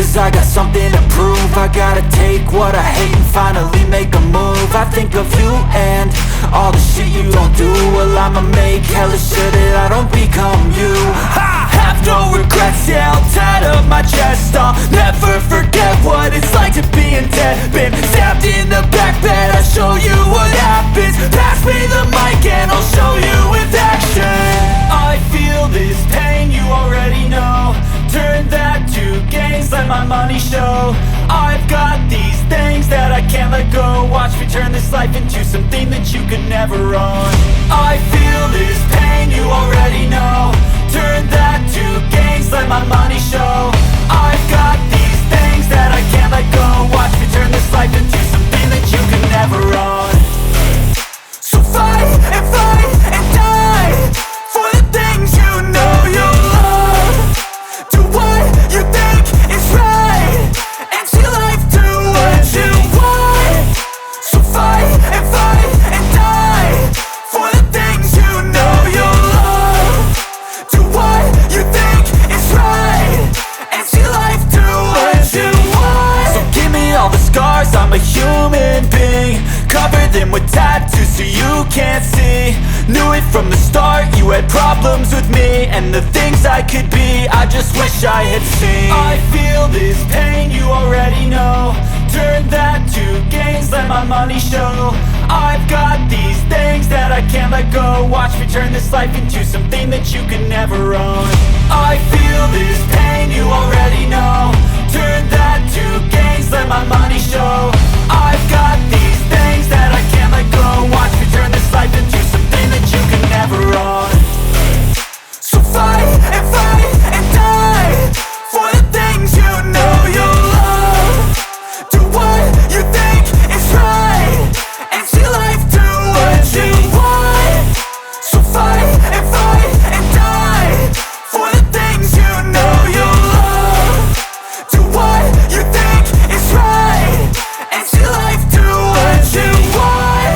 Cause I got something to prove. I gotta take what I hate and finally make a move. I think of you and all the shit you don't do. Well, I'ma make hella sure that I don't become you. I have no regrets, yeah, I'll tattle my chest. I'll never forget what it's like to be in debt. Been stabbed in the back bed, I'll show you what happens. Pass me the mic and I'll show you with action. I feel this pain, you already know. Turn that to gains, let my money show. I've got these things that I can't let go. Watch me turn this life into something that you could never own. I feel this pain, you already know. Turn that to gains, let my money show. I've got these things that I can't let go. Watch me turn this life into something that you could never own. So fight and die for the things you know you love. Do what you think is right and see life do what you want. So fight and die for the things you know you love. Do what you think is right and see life do what you want. So give me all the scars, I'm a human being. Cover them with tattoos so you can't see. Knew it from the start, you had problems with me and the things I could be, I just wish I had seen. I feel this pain, you already know. Turn that to gains, let my money show. I've got these things that I can't let go. Watch me turn this life into something that you could never own. I feel this pain, you already know. Turn that to gains, let my money show. I've got these things that I can't let go. Watch me turn this life into something that you could never own. So fight and die for the things you know you love. Do what you think is right and see life do what you want. So fight and die for the things you know you love. Do what you think is right and see life do what you want.